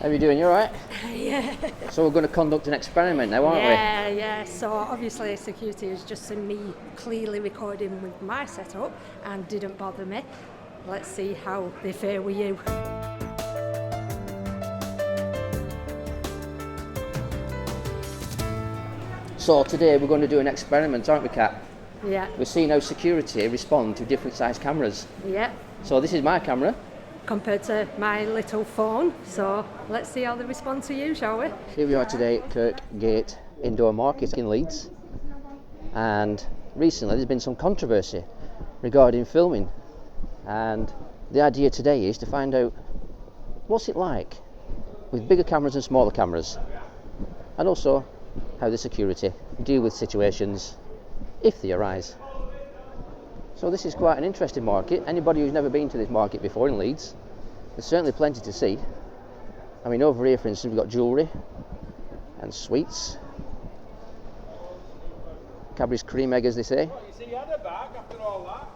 How are you doing? You all right? Yeah. So we're going to conduct an experiment now, aren't Yeah. So obviously security has just seen me clearly recording with my setup and didn't bother me. Let's see how they fare with you. So today we're going to do an experiment, aren't we, Kat? Yeah. We're seeing how security respond to different size cameras. Yeah. So this is my camera. Compared to my little phone. So let's see how they respond to you, shall we? Here we are today at Kirkgate Indoor Market in Leeds. And recently there's been some controversy regarding filming. And the idea today is to find out what's it like with bigger cameras and smaller cameras. And also how the security deal with situations if they arise. So this is quite an interesting market. Anybody who's never been to this market before in Leeds, there's certainly plenty to see. I mean, over here, for instance, we've got jewellery and sweets. Cadbury's cream egg, as they say. You see, you had a bag after all that.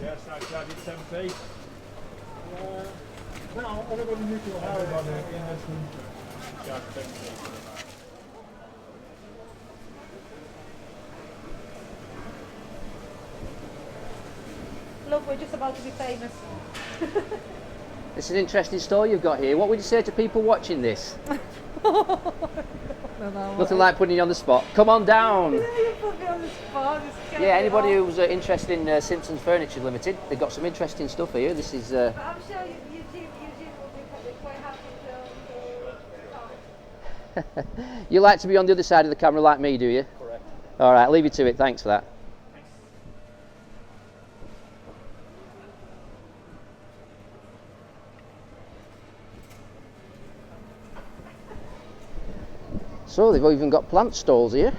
Yes, I charged 10p. No, everybody needs to have it. Charge 10p. Look, we're just about to be famous. It's an interesting store you've got here. What would you say to people watching this? Nothing like putting you on the spot. Come on down. You put me on the spot. Yeah, anybody who's interested in Simpsons Furniture Limited, they've got some interesting stuff here. This is. I'm sure YouTube will be quite happy to. You like to be on the other side of the camera like me, do you? Correct. All right, leave you to it. Thanks for that. So they've even got plant stalls here.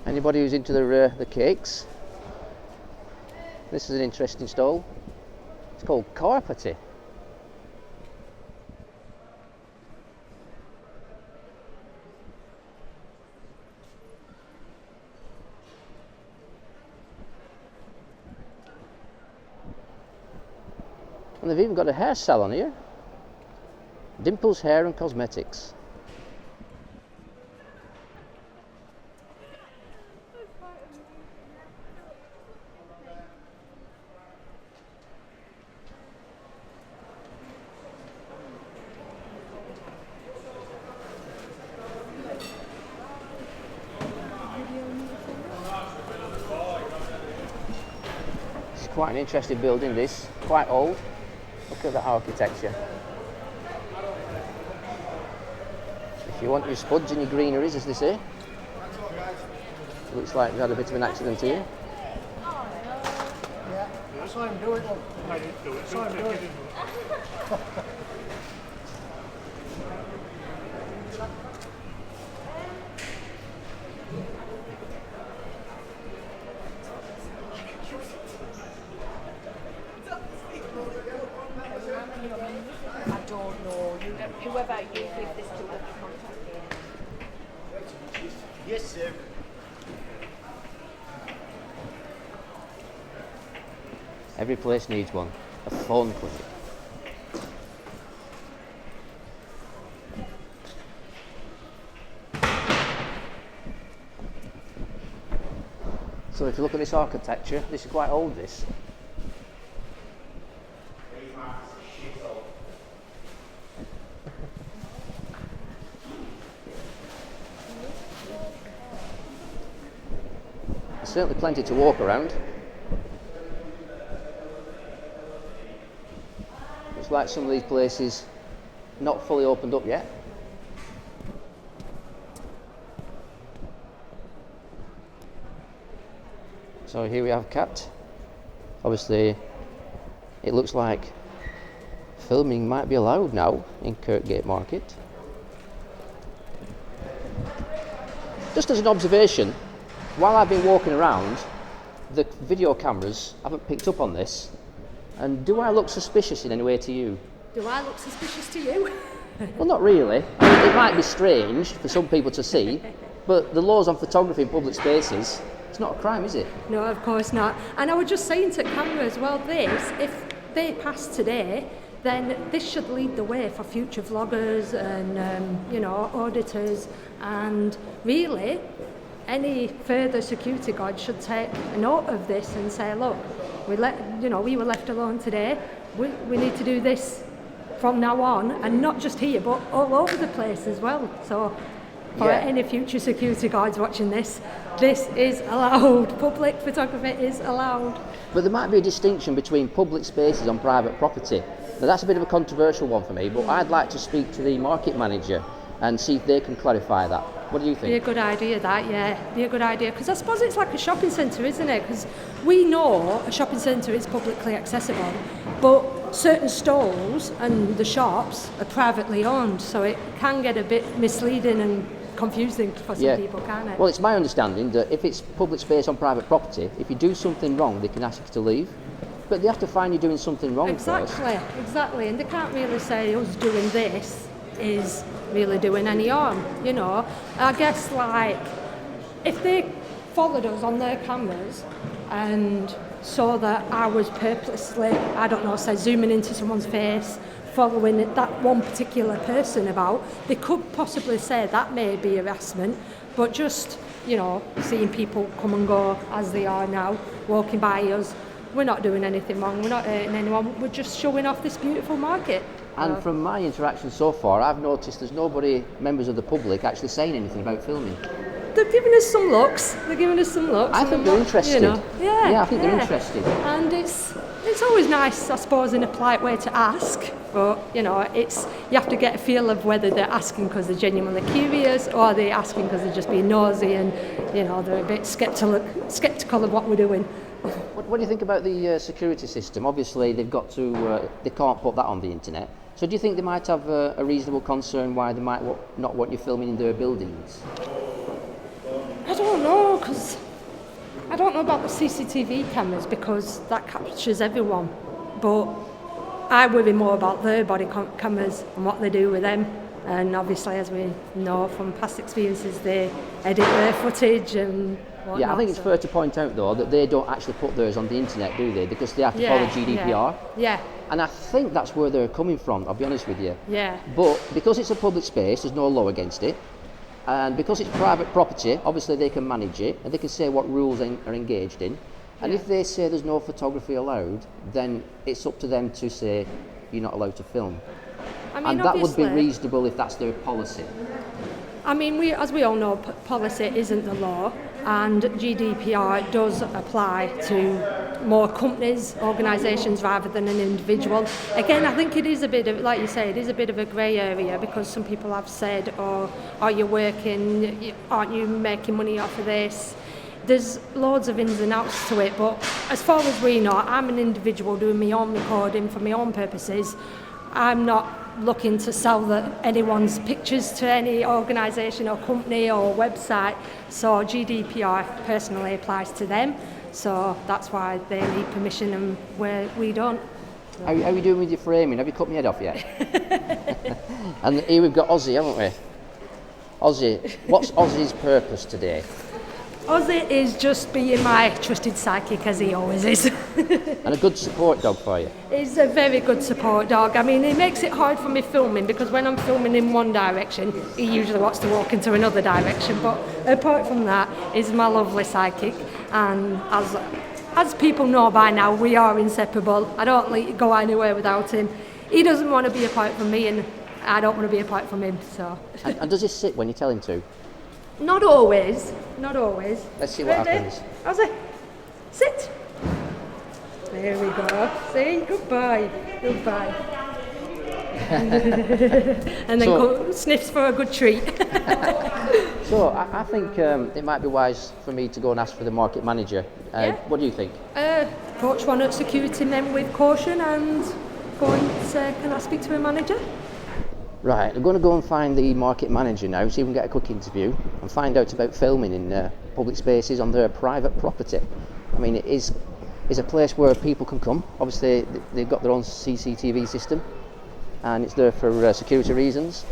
Anybody who's into the cakes, this is an interesting stall. It's called Carpety. And they've even got a hair salon here. Dimples Hair and Cosmetics. It's quite an interesting building, this. Quite old. Look at that architecture. If you want your spuds and your greeneries, as they say. Looks like we've had a bit of an accident here. Yeah, that's why I'm doing it. I didn't do it. That's why I'm doing it. I don't know. Whoever you give this to will be contacting. Yes, sir. Every place needs one. A phone clinic. So if you look at this architecture, this is quite old, this. There's certainly plenty to walk around. Looks like some of these places not fully opened up yet. So here we have Cat. Obviously it looks like filming might be allowed now in Kirkgate Market. Just as an observation, while I've been walking around, the video cameras haven't picked up on this. And do I look suspicious in any way to you? Do I look suspicious to you? Well, not really. I mean, it might be strange for some people to see, but the laws on photography in public spaces, it's not a crime, is it? No, of course not. And I was just saying to camera as well, if they pass today, then this should lead the way for future vloggers and, auditors. And really, any further security guard should take a note of this and say, look, we were left alone today. We need to do this from now on, and not just here, but all over the place as well. So for any future security guards watching this is allowed. Public photography is allowed. But there might be a distinction between public spaces on private property. Now that's a bit of a controversial one for me, but I'd like to speak to the market manager and see if they can clarify that. What do you think? Be a good idea, that, yeah. Be a good idea, because I suppose it's like a shopping centre, isn't it? Because we know a shopping centre is publicly accessible, but certain stalls and the shops are privately owned, so it can get a bit misleading and confusing for some people, can't it? Well, it's my understanding that if it's public space on private property, if you do something wrong, they can ask you to leave. But they have to find you doing something wrong first. Exactly. And they can't really say us doing this is really doing any harm, I guess, like, if they followed us on their cameras and saw that I was purposely, say zooming into someone's face, following that one particular person about, they could possibly say that may be harassment, but just, seeing people come and go as they are now, walking by us, we're not doing anything wrong, we're not hurting anyone, we're just showing off this beautiful market. And from my interaction so far, I've noticed there's nobody, members of the public, actually saying anything about filming. They're giving us some looks. I think they're interested. I think they're interested. And it's always nice, I suppose, in a polite way to ask. But you have to get a feel of whether they're asking because they're genuinely curious, or they're asking because they're just being nosy and they're a bit sceptical of what we're doing. What do you think about the security system? Obviously, they've got to. They can't put that on the internet. So, do you think they might have a reasonable concern why they might not want you filming in their buildings? I don't know, because I don't know about the CCTV cameras, because that captures everyone. But I worry more about their body cameras and what they do with them. And obviously, as we know from past experiences, they edit their footage and whatnot. Yeah, I think it's fair to point out, though, that they don't actually put theirs on the internet, do they? Because they have to follow GDPR. Yeah. And I think that's where they're coming from, I'll be honest with you. Yeah. But because it's a public space, there's no law against it. And because it's private property, obviously they can manage it, and they can say what rules are engaged in. And if they say there's no photography allowed, then it's up to them to say you're not allowed to film. And that would be reasonable if that's their policy. I mean, as we all know, policy isn't the law, and GDPR does apply to more companies, organisations, rather than an individual. Again, I think it is a bit of, like you say, it is a bit of a grey area, because some people have said, are you working, aren't you making money off of this? There's loads of ins and outs to it, but as far as we know, I'm an individual doing my own recording for my own purposes. I'm not looking to sell anyone's pictures to any organisation or company or website, so GDPR personally applies to them, so that's why they need permission and we don't. How are you doing with your framing? Have you cut my head off yet? And here we've got Ozzy, haven't we? Ozzy, what's Ozzy's purpose today? Ozzy is just being my trusted sidekick, as he always is. And a good support dog for you? He's a very good support dog. I mean, it makes it hard for me filming, because when I'm filming in one direction, he usually wants to walk into another direction. But apart from that, he's my lovely sidekick. And as people know by now, we are inseparable. I don't go anywhere without him. He doesn't want to be apart from me, and I don't want to be apart from him. So. And does he sit when you tell him to? Not always. Let's see what happens. How's it? Sit. There we go. See? Goodbye. And then sniffs for a good treat. So I think it might be wise for me to go and ask for the market manager. What do you think? Approach one at security men with caution and go and say, can I speak to a manager? Right, I'm going to go and find the market manager now, see if we can get a quick interview and find out about filming in public spaces on their private property. I mean, it is a place where people can come. Obviously, they've got their own CCTV system, and it's there for security reasons.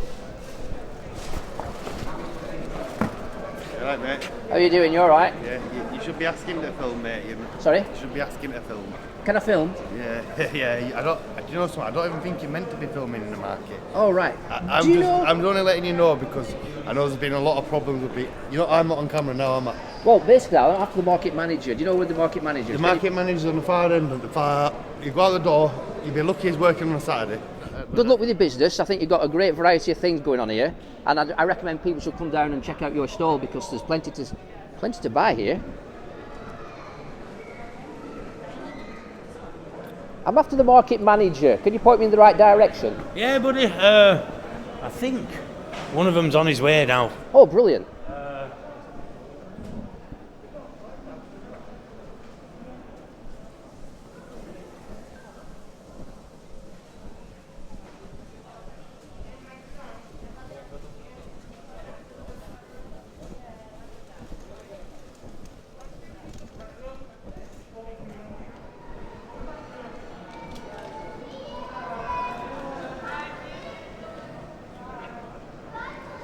Alright, mate. How are you doing? You alright? Yeah, you should be asking to film, mate. You Sorry? should be asking to film. Can I film? Yeah, yeah. Do you know something? I don't even think you're meant to be filming in the market. Oh, right. I'm only letting you know because I know there's been a lot of problems with it. You know, I'm not on camera now, am I? Well, basically, I'm after the market manager. Do you know where the market manager is? The market manager's on the far end, at the far. You go out the door, you'd be lucky he's working on a Saturday. Good luck with your business. I think you've got a great variety of things going on here, and I recommend people should come down and check out your stall because there's plenty to buy here. I'm after the market manager. Can you point me in the right direction? Yeah, buddy. I think one of them's on his way now. Oh, brilliant.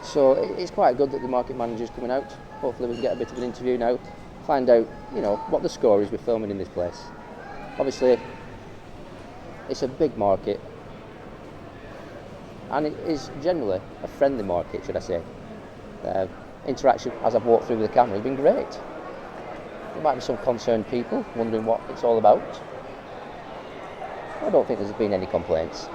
So it's quite good that the market manager's coming out. Hopefully we can get a bit of an interview now, find out, you know, what the score is with filming in this place. Obviously, it's a big market, and it is generally a friendly market, should I say. Interaction as I've walked through with the camera has been great. There might be some concerned people wondering what it's all about. I don't think there's been any complaints.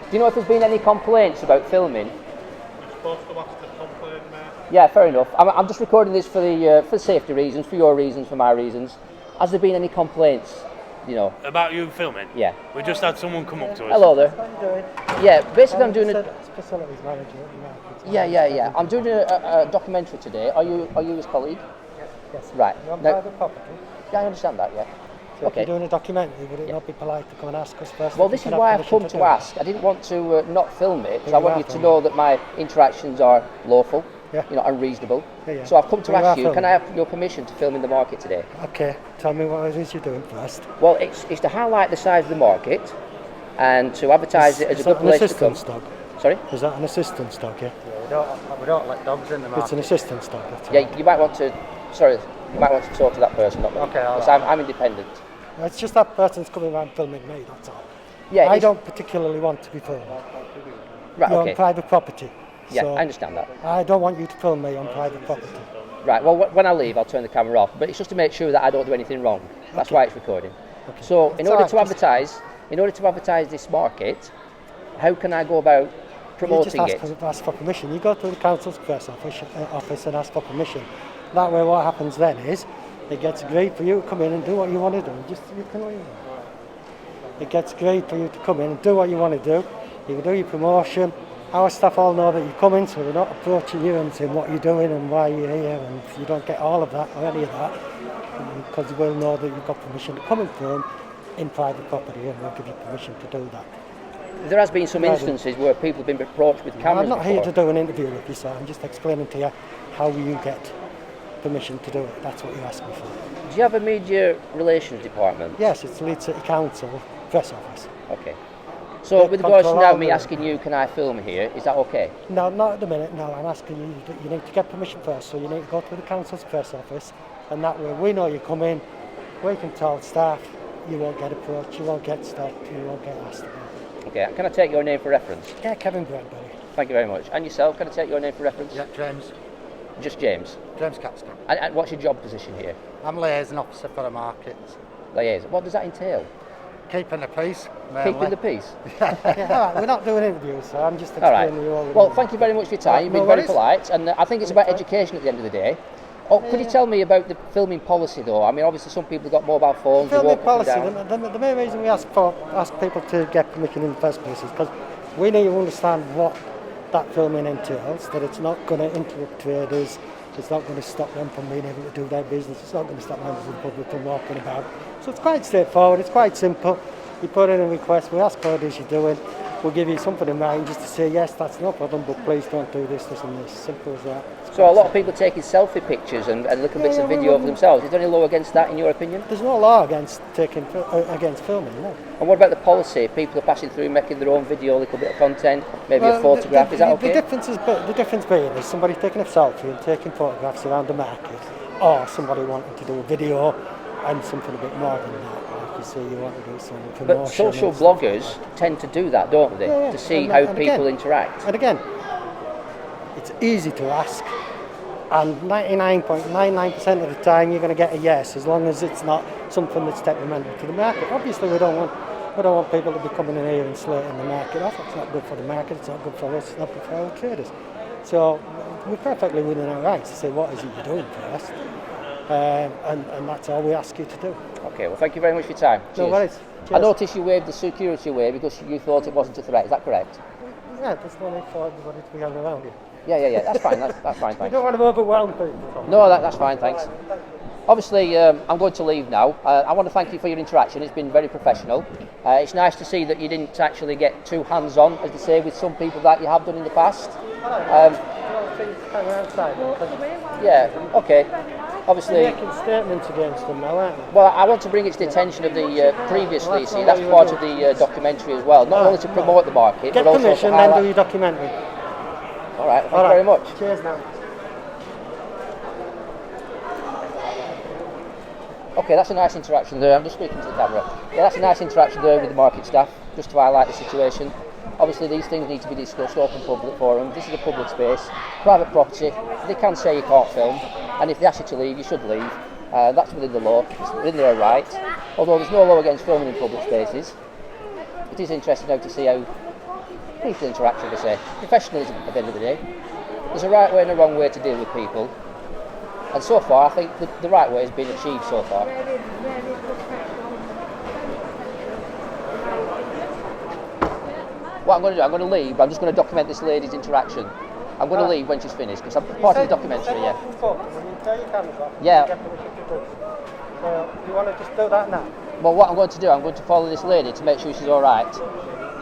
Do you know if there's been any complaints about filming? You're supposed to ask the complaint, mate. Yeah, fair enough. I'm just recording this for safety reasons, for your reasons, for my reasons. Has there been any complaints? You know. About you filming? Yeah. We just had someone come up to us. Hello there. What are you doing? Yeah, basically I'm doing a. Facilities manager at the market. Yeah. I'm doing a documentary today. Are you his colleague? Yes. Right. You're on Now, private property. yeah, I understand that. Yeah. So if Okay. you're doing a documentary, would it not be polite to come and ask us first? Well, if this we is can why have I've come permission to do it? ask. I didn't want to not film it because Yeah, I you want are you to filming. know that my interactions are lawful, Yeah. you know, and reasonable. Yeah. So I've come to Well, you ask are you, can filming. I have your permission to film in the market today? Okay, tell me what it is you're doing first. Well, it's to highlight the size of the market and to advertise it as a Is good that an place to come. assistance dog? Sorry? Is that an assistance dog, yeah? We don't let dogs in the market. It's an assistance dog. that's all. Yeah, you might want to. Sorry, you might want to talk to that person, not me. Okay, all Because right. I'm independent. It's just that person's coming around filming me, that's all. Yeah, I it's- don't particularly want to be filmed. Right. You're Okay. on private property. Yeah, so I understand that. I don't want you to film me on private property. Right. Well, when I leave, I'll turn the camera off. But it's just to make sure that I don't do anything wrong. That's why it's recording. So, in It's order all to right, just- advertise this market, how can I go about You just promoting it? ask for permission. You go to the council's press office and ask for permission. That way what happens then is, it gets agreed for you to come in and do what you want to do. You can leave. It gets agreed for you to come in and do what you want to do. You can do your promotion. Our staff all know that you come in, so they're not approaching you and saying what you're doing and why you're here, and you don't get all of that or any of that, because they will know that you've got permission to come and film in private property, and we'll give you permission to do that. There has been some Right. instances where people have been approached with cameras I'm not here before. to do an interview with you, so I'm just explaining to you how you get permission to do it. That's what you asked me for. Do you have a media relations department? Yes, it's Leeds City Council press office. Okay. So Yeah, with regards to control now all me the- asking you, can I film here? Is that okay? No, not at the minute. No, I'm asking you that you need to get permission first. So you need to go to the council's press office, and that way we know you come in. We can tell staff you won't get approached, you won't get stopped, you won't get asked about it. Okay. Can I take your name for reference? Yeah, Kevin Bradbury. Thank you very much. And yourself, can I take your name for reference? Yeah, James Just James. Capstan. And what's your job position here? I'm liaison officer for the market. Liaison. What does that entail? Keeping the peace, mainly. Keeping the peace. Yeah, all right, we're not doing interviews, so I'm just All right. explaining you all. Well, thank you very much for your time. Right, You've no been very worries. polite, and I think it's about education at the end of the day. Oh, could you tell me about the filming policy, though? I mean, obviously, some people have got mobile phones. they Filming walk up and policy, down. the main reason we ask people to get permission in the first place is because we need to understand what that filming entails, that it's not going to interrupt traders, it's not going to stop them from being able to do their business, it's not going to stop members of the public from walking about. So it's quite straightforward, it's quite simple. You put in a request, we ask what it is you're doing, we'll give you something in writing just to say, yes, that's no problem, but please don't do this, this and this. Simple as that. So a lot of people are taking selfie pictures and little bits of video of themselves. Is there any law against that, in your opinion? There's no law against against filming, no. And what about the policy? People are passing through, making their own video, a little bit of content, maybe a photograph. Is that okay? The difference being is somebody taking a selfie and taking photographs around the market, or somebody wanting to do a video and something a bit more than that. Like you say, you want to do some promotion. But social bloggers tend to do that, don't they? Yeah, to see and how people again, interact. And again, it's easy to ask, and 99.99% of the time you're going to get a yes, as long as it's not something that's detrimental to the market. Obviously, we don't want people to be coming in here and slating the market off. It's not good for the market. It's not good for us. It's not good for our traders. So we're perfectly within our rights to say what is it you're doing first, and that's all we ask you to do. Okay, well, thank you very much for your time. No Cheers. worries. I Cheers. noticed you waived the security waiver because you thought it wasn't a threat. Is that correct? Yeah, there's no need for everybody to be hanging around here. Yeah. That's fine. That's fine. We Thanks. don't want to overwhelm people. No, that's fine. Thanks. Obviously, I'm going to leave now. I want to thank you for your interaction. It's been very professional. It's nice to see that you didn't actually get too hands-on, as they say, with some people that you have done in the past. Yeah. Okay. Obviously, You're making statements against them now, aren't you? well, I want to bring it to the attention of the previously. You see, that's part of the documentary as well. Not only to promote the market, Get but also to permission, then do highlight. your documentary. All right. Thank you very much. Cheers now. Okay, that's a nice interaction there. I'm just speaking to the camera. Yeah, that's a nice interaction there with the market staff, just to highlight the situation. Obviously, these things need to be discussed, open public forum. This is a public space, private property. They can say you can't film, and if they ask you to leave, you should leave. That's within the law, it's within their right. Although there's no law against filming in public spaces. It is interesting now to see how people interact, should I say. Professionalism, at the end of the day. There's a right way and a wrong way to deal with people. And so far, I think the right way has been achieved so far. What I'm going to do, I'm going to leave, but I'm just going to document this lady's interaction. I'm going to leave when she's finished, because I'm part of the documentary, yeah. Yeah. So, do you want to just do that now? Well, what I'm going to do, I'm going to follow this lady to make sure she's alright.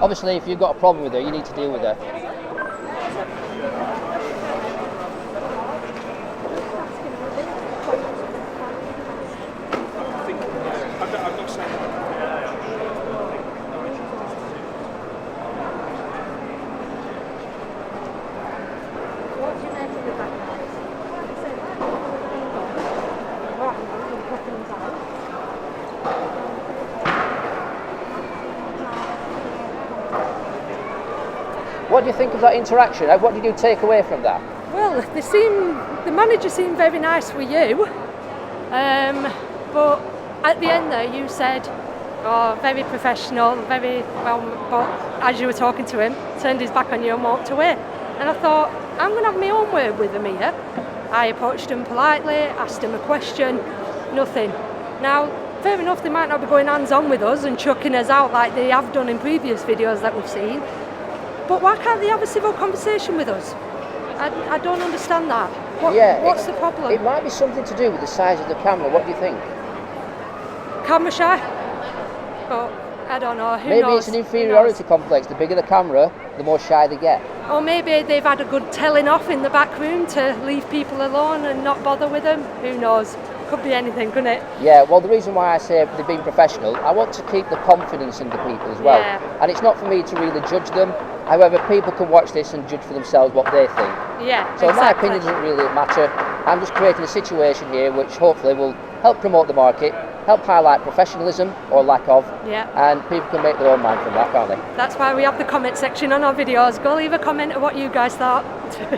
Obviously, if you've got a problem with her, you need to deal with her. What do you think of that interaction? What did you take away from that? Well, the manager seemed very nice with you, but at the end there you said, oh, very professional, very well, but as you were talking to him, turned his back on you and walked away. And I thought, I'm going to have my own word with him here. I approached him politely, asked him a question, nothing. Now, fair enough, they might not be going hands-on with us and chucking us out like they have done in previous videos that we've seen, but why can't they have a civil conversation with us? I don't understand that. What's the problem? It might be something to do with the size of the camera. What do you think? Camera shy? But I don't know. Maybe it's an inferiority complex. The bigger the camera, the more shy they get. Or maybe they've had a good telling off in the back room to leave people alone and not bother with them. Who knows? Could be anything, couldn't it? Yeah, well, the reason why I say they've been professional, I want to keep the confidence in the people as well. Yeah. And it's not for me to really judge them. However, people can watch this and judge for themselves what they think. Yeah, So exactly. my opinion doesn't really matter. I'm just creating a situation here which hopefully will help promote the market, help highlight professionalism or lack of, Yeah. and people can make their own mind from that, can't they? That's why we have the comment section on our videos. Go leave a comment of what you guys thought.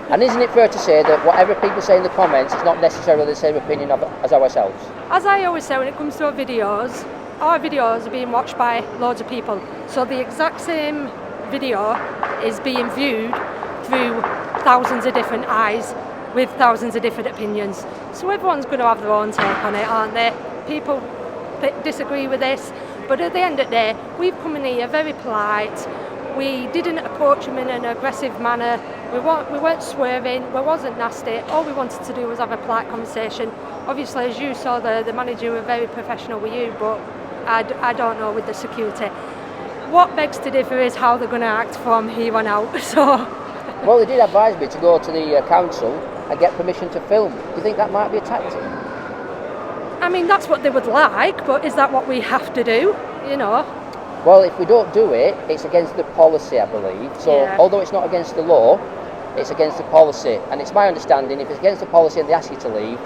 And isn't it fair to say that whatever people say in the comments is not necessarily the same opinion as ourselves? As I always say when it comes to our videos are being watched by loads of people. So the exact same video is being viewed through thousands of different eyes with thousands of different opinions. So everyone's going to have their own take on it, aren't they? People that disagree with this, but at the end of the day, we've come in here very polite. We didn't approach them in an aggressive manner. We weren't swerving. We wasn't nasty. All we wanted to do was have a polite conversation. Obviously, as you saw, the manager were very professional with you, but I don't know with the security. what begs to differ is how they're going to act from here on out. So, Well, they did advise me to go to the council and get permission to film. Do you think that might be a tactic? I mean, that's what they would like, but is that what we have to do? You know? Well, if we don't do it, it's against the policy, I believe. So, Yeah. although it's not against the law, it's against the policy. And it's my understanding, if it's against the policy and they ask you to leave,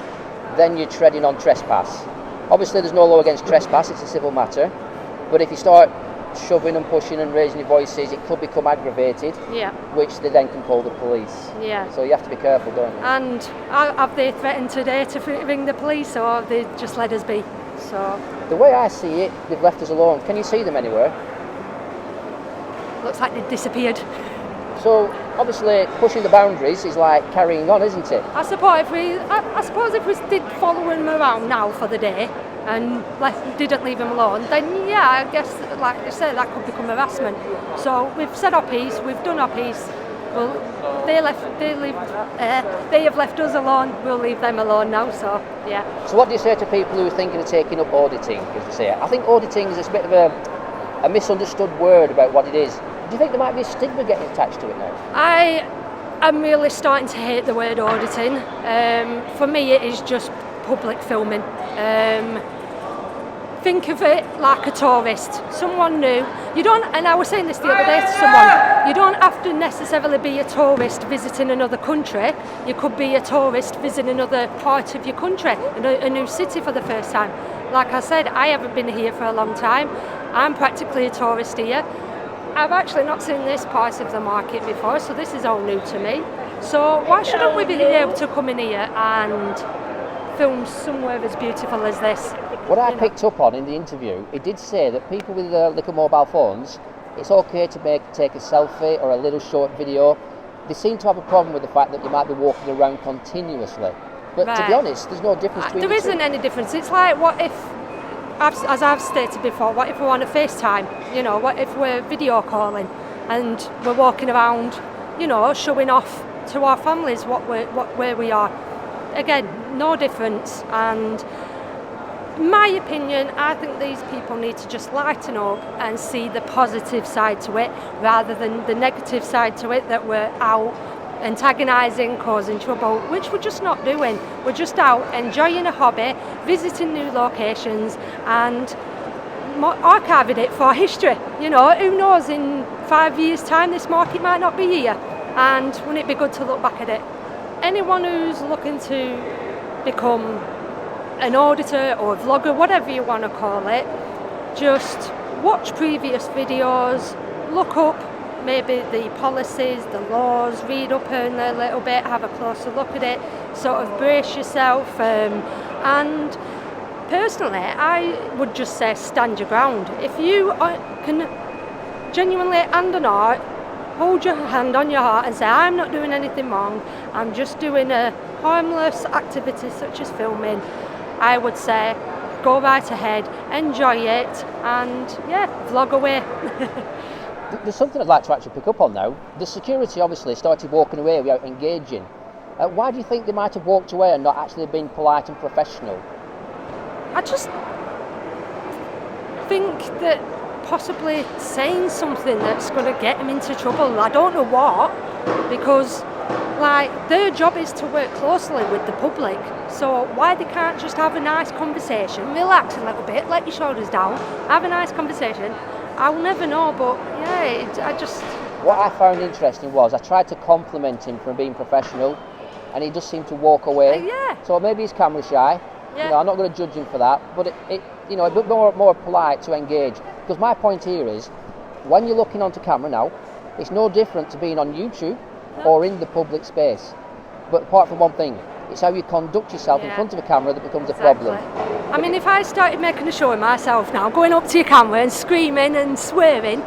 then you're treading on trespass. Obviously, there's no law against trespass, it's a civil matter. But if you start shoving and pushing and raising your voices, it could become aggravated, Yeah. which they then can call the police. Yeah. So you have to be careful, don't you? And have they threatened today to ring the police, or have they just let us be? So, The way I see it, they've left us alone. Can you see them anywhere? looks like they've disappeared. So obviously pushing the boundaries is like carrying on, isn't it? I suppose if we did follow him around now for the day and didn't leave him alone, then yeah, I guess, like you said, that could become harassment. So we've said our piece, we've done our piece. Well, they have left us alone. We'll leave them alone now. So yeah. So what do you say to people who are thinking of taking up auditing? As they say, I think auditing is a bit of a misunderstood word about what it is. Do you think there might be a stigma getting attached to it now? I'm really starting to hate the word auditing. For me, it is just public filming. Think of it like a tourist, someone new. You don't, and I was saying this the other day to someone, you don't have to necessarily be a tourist visiting another country. You could be a tourist visiting another part of your country, a new city for the first time. Like I said, I haven't been here for a long time. I'm practically a tourist here. I've actually not seen this part of the market before, so this is all new to me. So why shouldn't we be able to come in here and film somewhere as beautiful as this? What I picked up on in the interview, it did say that people with little mobile phones, it's okay to take a selfie or a little short video. They seem to have a problem with the fact that you might be walking around continuously. But to be Right. honest, there's no difference between There the isn't two. any difference. It's like, what if, as I've stated before, what if we're on a FaceTime? You know, what if we're video calling and we're walking around, you know, showing off to our families where we are? Again, no difference. And in my opinion, I think these people need to just lighten up and see the positive side to it rather than the negative side to it, that we're out antagonising, causing trouble, which we're just not doing. We're just out enjoying a hobby, visiting new locations and archiving it for history. You know, who knows, in 5 years' time this market might not be here, and wouldn't it be good to look back at it? Anyone who's looking to become an auditor or a vlogger, whatever you want to call it, just watch previous videos, look up maybe the policies, the laws, read up on it a little bit, have a closer look at it, sort of brace yourself. And personally, I would just say stand your ground. If you can genuinely, hand on heart, hold your hand on your heart and say, I'm not doing anything wrong, I'm just doing a harmless activity such as filming, I would say go right ahead, enjoy it, and yeah, vlog away. There's something I'd like to actually pick up on now. The security obviously started walking away without engaging. Why do you think they might have walked away and not actually been polite and professional? I just think that possibly saying something that's going to get them into trouble, I don't know what, because like their job is to work closely with the public, so why they can't just have a nice conversation, relax a little bit, let your shoulders down, have a nice conversation, I'll never know. But yeah, I just... What I found interesting was I tried to compliment him for being professional and he just seemed to walk away. Yeah. So maybe he's camera shy. Yeah. You know, I'm not going to judge him for that, but it you know, a bit more polite to engage. Because my point here is, when you're looking onto camera now, it's no different to being on YouTube or in the public space. But apart from one thing, it's how you conduct yourself in front of a camera that becomes a problem. I mean, if I started making a show of myself now, going up to your camera and screaming and swearing,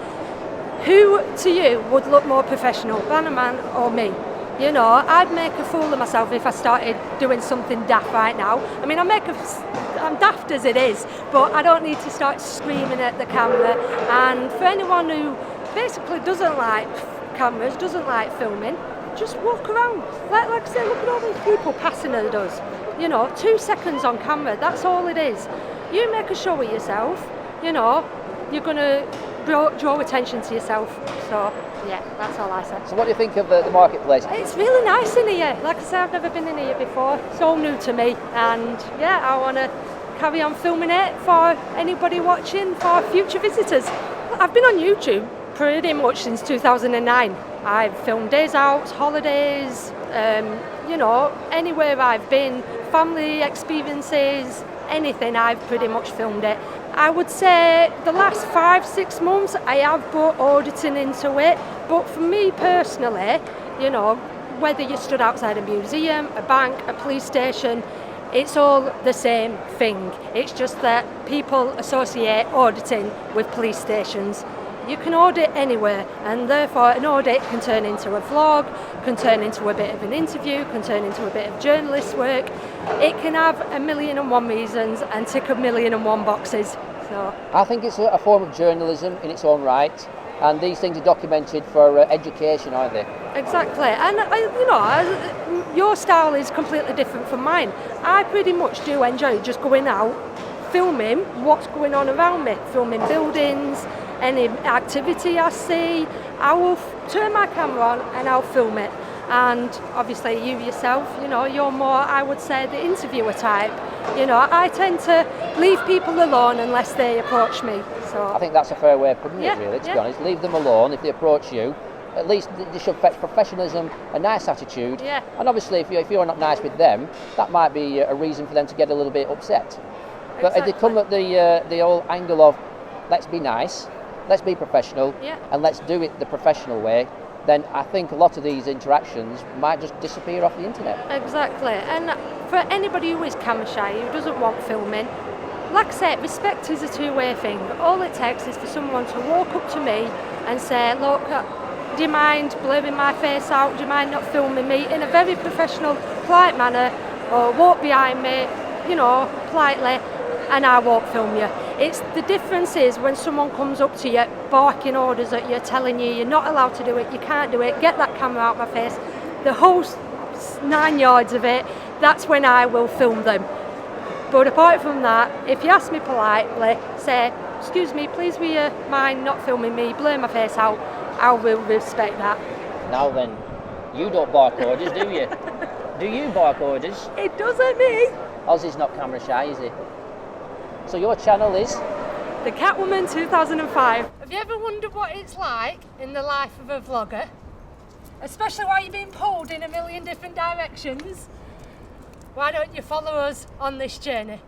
who to you would look more professional, BANAMAN or me? You know, I'd make a fool of myself if I started doing something daft right now. I mean, I'm daft as it is, but I don't need to start screaming at the camera. And for anyone who basically doesn't like cameras, doesn't like filming, just walk around. Like I say, look at all these people passing at us. You know, 2 seconds on camera, that's all it is. You make a show of yourself, you know, you're going to draw attention to yourself. So, yeah, that's all I say. So what do you think of the marketplace? It's really nice in here. Like I say, I've never been in here before. It's all new to me, and yeah, I want to carry on filming it for anybody watching, for future visitors. I've been on YouTube pretty much since 2009. I've filmed days out, holidays, you know, anywhere I've been, family experiences, anything, I've pretty much filmed it. I would say the last 5-6 months I have brought auditing into it, but for me personally, you know, whether you stood outside a museum, a bank, a police station, it's all the same thing. It's just that people associate auditing with police stations. You can audit anywhere, and therefore an audit can turn into a vlog, can turn into a bit of an interview, can turn into a bit of journalist work. It can have 1,000,001 reasons and tick 1,000,001 boxes. So I think it's a form of journalism in its own right, and these things are documented for education, aren't they? exactly, and you know, your style is completely different from mine. I pretty much do enjoy just going out, filming what's going on around me, filming buildings, any activity I see. I will turn my camera on and I'll film it. And obviously you yourself, you know, you're more, I would say, the interviewer type. You know, I tend to leave people alone unless they approach me. So I think that's a fair way of putting Yeah, it, really, to yeah. be honest. Leave them alone if they approach you. At least they should fetch professionalism, a nice attitude. Yeah. And obviously, if you're not nice with them, that might be a reason for them to get a little bit upset. But if they come at the whole angle of, let's be nice, let's be professional, Yeah. and let's do it the professional way, then I think a lot of these interactions might just disappear off the internet. Exactly, and for anybody who is camera shy, who doesn't want filming, like I said, respect is a two-way thing. All it takes is for someone to walk up to me and say, look, do you mind blurring my face out? Do you mind not filming me? In a very professional, polite manner, or walk behind me, you know, politely, and I won't film you. It's the difference is when someone comes up to you, barking orders at you, telling you you're not allowed to do it, you can't do it, get that camera out of my face, the whole 9 yards of it, that's when I will film them. But apart from that, if you ask me politely, say, excuse me, please will you mind not filming me, blur my face out, I will respect that. Now then, you don't bark orders, do you? Do you bark orders? It doesn't me. Ozzy's not camera shy, is he? So your channel is? The Catwoman 2005. Have you ever wondered what it's like in the life of a vlogger? Especially while you're being pulled in 1,000,000 different directions? Why don't you follow us on this journey?